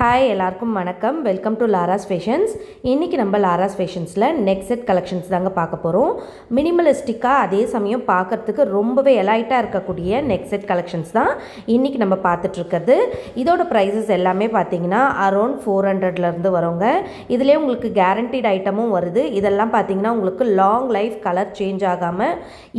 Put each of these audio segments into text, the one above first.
Hi எல்லாருக்கும் வணக்கம். Welcome to Lara's fashions. இன்றைக்கி நம்ம லாராஸ் ஃபேஷன்ஸில் நெக் செட் கலெக்ஷன்ஸ் தாங்க பார்க்க போகிறோம். மினிமலிஸ்டிக்காக அதே சமயம் பார்க்குறதுக்கு ரொம்பவே எலைட்டாக இருக்கக்கூடிய நெக் செட் கலெக்ஷன்ஸ் தான் இன்றைக்கி நம்ம பார்த்துட்ருக்கிறது. இதோட ப்ரைஸஸ் எல்லாமே பார்த்திங்கன்னா அரௌண்ட் 400லேருந்து வருங்க. இதிலே உங்களுக்கு கேரண்டீட் ஐட்டமும் வருது. இதெல்லாம் பார்த்திங்கன்னா உங்களுக்கு லாங் லைஃப் கலர் சேஞ்ச் ஆகாமல்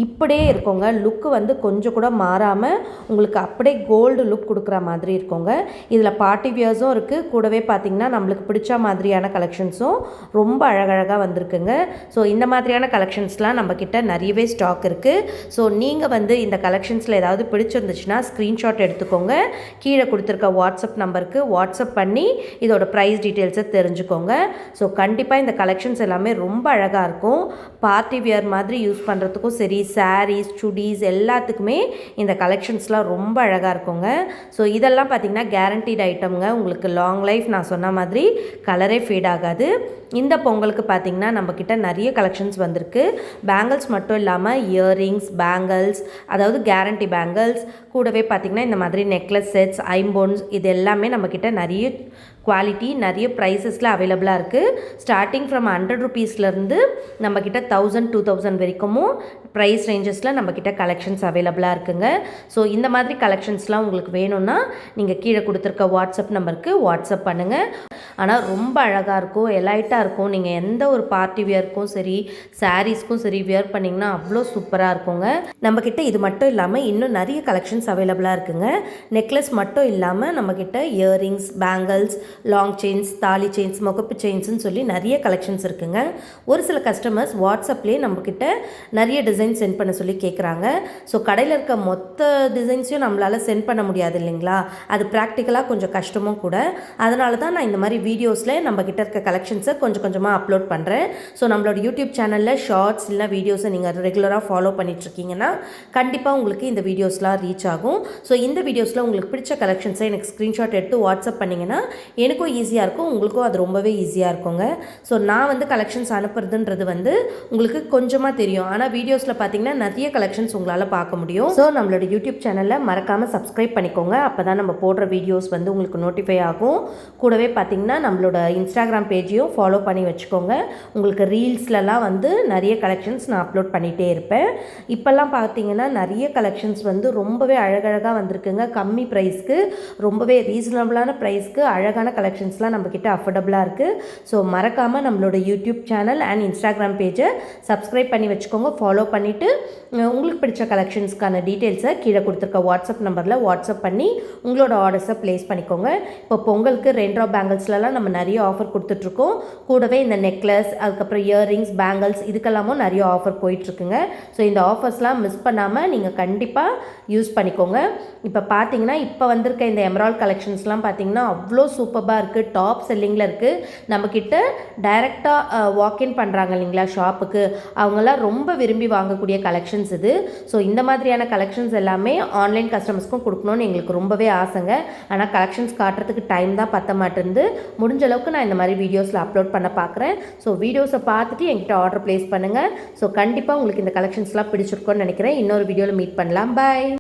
இப்படியே இருக்குங்க. லுக்கு வந்து கொஞ்சம் கூட மாறாமல் உங்களுக்கு அப்படியே கோல்டு லுக் கொடுக்குற மாதிரி இருக்குங்க. இதில் பார்ட்டி வியர்ஸும் இருக்குது. கூடவே பார்த்திங்கன்னா நம்மளுக்கு பிடிச்ச மாதிரியான கலெக்ஷன்ஸும் ரொம்ப அழகழகாக வந்திருக்குங்க. ஸோ இந்த மாதிரியான கலெக்ஷன்ஸ்லாம் நம்மக்கிட்ட நிறையவே ஸ்டாக் இருக்குது. ஸோ நீங்கள் வந்து இந்த கலெக்ஷன்ஸில் ஏதாவது பிடிச்சிருந்துச்சுன்னா ஸ்க்ரீன்ஷாட் எடுத்துக்கோங்க. கீழே கொடுத்துருக்க வாட்ஸ்அப் நம்பருக்கு வாட்ஸ்அப் பண்ணி இதோட ப்ரைஸ் டீட்டெயில்ஸை தெரிஞ்சுக்கோங்க. ஸோ கண்டிப்பாக இந்த கலெக்ஷன்ஸ் எல்லாமே ரொம்ப அழகாக இருக்கும். பார்ட்டி வியர் மாதிரி யூஸ் பண்ணுறதுக்கும் சரி, சாரீஸ், சுடிஸ் எல்லாத்துக்குமே இந்த கலெக்ஷன்ஸ்லாம் ரொம்ப அழகாக இருக்குங்க. ஸோ இதெல்லாம் பார்த்திங்கன்னா கேரண்டீட் ஐட்டம்ங்க. உங்களுக்கு லாங் லைஃப் நான் சொன்ன மாதிரி கலரே ஃபேட் ஆகாது. இந்த பொங்கலுக்கு பார்த்திங்கன்னா நம்மக்கிட்ட நிறைய கலெக்ஷன்ஸ் வந்திருக்கு. பேங்கிள்ஸ் மட்டும் இல்லாமல் இயரிங்ஸ், பேங்கிள்ஸ், அதாவது கேரண்டி பேங்கிள்ஸ், கூடவே பார்த்திங்கன்னா இந்த மாதிரி நெக்லஸ் செட்ஸ், ஐம்போன்ஸ், இது எல்லாமே நம்மக்கிட்ட நிறைய குவாலிட்டி நிறைய ப்ரைஸஸில் அவைலபிளாக இருக்குது. ஸ்டார்டிங் ஃப்ரம் 100 ருபீஸ்லேருந்து நம்மக்கிட்ட 1000, 2000 வரைக்கும் ப்ரைஸ் ரேஞ்சஸில் நம்மக்கிட்ட கலெக்ஷன்ஸ் அவைலபிளாக இருக்குங்க. ஸோ இந்த மாதிரி கலெக்ஷன்ஸ்லாம் உங்களுக்கு வேணும்னா நீங்கள் கீழே கொடுத்துருக்க வாட்ஸ்அப் நம்பருக்கு வாட்ஸ்அப் பண்ணுங்கள். ஆனால் ரொம்ப அழகாக இருக்கும், எலைட்டாக இருக்கும். நீங்கள் எந்த ஒரு பார்ட்டி வியருக்கும் சரி, சாரீஸ்க்கும் சரி வியர் பண்ணிங்கன்னா அவ்வளோ சூப்பராக இருக்குங்க. நம்மக்கிட்ட இது மட்டும் இல்லாமல் இன்னும் நிறைய கலெக்ஷன்ஸ் அவைலபிளாக இருக்குங்க. நெக்லஸ் மட்டும் இல்லாமல் நம்மக்கிட்ட இயரிங்ஸ், பேங்கிள்ஸ், லாங் செயின்ஸ், தாலி செயின்ஸ், முகப்பு செயின்ஸ்னு சொல்லி நிறைய கலெக்ஷன்ஸ் இருக்குங்க. ஒரு சில கஸ்டமர்ஸ் வாட்ஸ்அப்லேயே நம்மக்கிட்ட நிறைய டிசைன் சென்ட் பண்ண சொல்லி கேட்குறாங்க. ஸோ கடையில் இருக்க மொத்த டிசைன்ஸையும் நம்மளால் சென்ட் பண்ண முடியாது இல்லைங்களா? அது ப்ராக்டிக்கலாக கொஞ்சம் கஷ்டமும் கூட. அதனால தான் நான் இந்த மாதிரி வீடியோஸில் நம்மக்கிட்ட இருக்க கலெக்ஷன்ஸை கொஞ்சம் கொஞ்சமாக அப்லோட் பண்ணுறேன். ஸோ நம்மளோட யூடியூப் சேனலில் ஷார்ட்ஸ் இல்லை வீடியோஸை நீங்கள் ரெகுலராக ஃபாலோ பண்ணிகிட்ருக்கீங்கன்னா கண்டிப்பாக உங்களுக்கு இந்த வீடியோஸ்லாம் ரீச் ஆகும். ஸோ இந்த வீடியோஸில் உங்களுக்கு பிடிச்ச கலெக்ஷன்ஸை எனக்கு ஸ்க்ரீன்ஷாட் எடுத்து வாட்ஸ்அப் பண்ணிங்கன்னா எனக்கும் ஈஸியாக இருக்கும், உங்களுக்கும் அது ரொம்பவே ஈஸியாக இருக்குங்க. ஸோ நான் வந்து கலெக்ஷன்ஸ் அனுப்புறதுன்றது வந்து உங்களுக்கு கொஞ்சமாக தெரியும். ஆனால் வீடியோஸில் பார்த்தீங்கன்னா நிறைய கலெக்ஷன்ஸ் உங்களால் பார்க்க முடியும். ஸோ நம்மளோட யூடியூப் சேனலில் மறக்காமல் சப்ஸ்கிரைப் பண்ணிக்கோங்க. அப்போ தான் நம்ம போடுற வீடியோஸ் வந்து உங்களுக்கு நோட்டிஃபை ஆகும். கூடவே பார்த்தீங்கன்னா நம்மளோட இன்ஸ்டாகிராம் பேஜையும் ஃபாலோ பண்ணி வச்சுக்கோங்க. உங்களுக்கு ரீல்ஸ்லலாம் வந்து நிறைய கலெக்ஷன்ஸ் நான் அப்லோட் பண்ணிகிட்டே இருப்பேன். இப்போல்லாம் பார்த்தீங்கன்னா நிறைய கலெக்ஷன்ஸ் வந்து ரொம்பவே அழகழகாக வந்திருக்குங்க. கம்மி ப்ரைஸ்க்கு, ரொம்பவே ரீசனபிளான ப்ரைஸ்க்கு அழகான கலெக்ஷன்ஸ்லாம் நம்மக்கிட்ட அஃபோர்டபுளாக இருக்குது. ஸோ மறக்காமல் நம்மளோட யூடியூப் சேனல் அண்ட் இன்ஸ்டாகிராம் பேஜை சப்ஸ்கிரைப் பண்ணி வச்சுக்கோங்க. ஃபாலோ பண்ணிவிட்டு உங்களுக்கு பிடிச்ச கலெக்ஷன்ஸ்க்கான டீட்டெயில்ஸை கீழே கொடுத்துருக்க வாட்ஸ்அப் நம்பரில் வாட்ஸ்அப் பண்ணி உங்களோட ஆர்டர்ஸை ப்ளேஸ் பண்ணிக்கோங்க. இப்போ பொங்கலுக்கு ரெயின்ட்ரா பேங்கிள்ஸ்லாம் நம்ம நிறைய ஆஃபர் கொடுத்துட்ருக்கோம். கூடவே இந்த நெக்லஸ், அதுக்கப்புறம் இயரிங்ஸ், பேங்கிள்ஸ், இதுக்கெல்லாமும் நிறைய ஆஃபர் போயிட்டுருக்குங்க. ஸோ இந்த ஆஃபர்ஸ்லாம் மிஸ் பண்ணாமல் நீங்கள் கண்டிப்பாக் யூஸ் பண்ணிக்கோங்க. இப்போ பார்த்தீங்கன்னா இப்போ வந்திருக்க இந்த எமரால்ட் கலெக்ஷன்ஸ்லாம் பார்த்தீங்கன்னா அவ்வளோ சூப்பராக இருக்குது. டாப் செல்லிங்கில் இருக்குது. நம்மக்கிட்ட டைரெக்டாக வாக்இன் பண்ணுறாங்க இல்லைங்களா ஷாப்புக்கு, அவங்களாம் ரொம்ப விரும்பி வாங்கக்கூடிய கலெக்ஷன்ஸ் இது. ஸோ இந்த மாதிரியான கலெக்ஷன்ஸ் எல்லாமே ஆன்லைன் கஸ்டமர்ஸ்க்கும் கொடுக்கணும்னு எங்களுக்கு ரொம்பவே ஆசைங்க. ஆனால் கலெக்ஷன்ஸ் காட்டுறதுக்கு டைம் தான் பத்த மாட்டேருந்து. முடிஞ்ச அளவுக்கு நான் இந்த மாதிரி வீடியோஸில் அப்லோட் பண்ண பார்க்குறேன். ஸோ வீடியோஸை பார்த்துட்டு என்கிட்ட ஆர்டர் ப்ளேஸ் பண்ணுங்கள். ஸோ கண்டிப்பாக உங்களுக்கு இந்த கலெக்ஷன்ஸ்லாம் பிடிச்சிருக்கோன்னு நினைக்கிறேன். இன்னொரு வீடியோவில் மீட் பண்ணலாம். பாய்.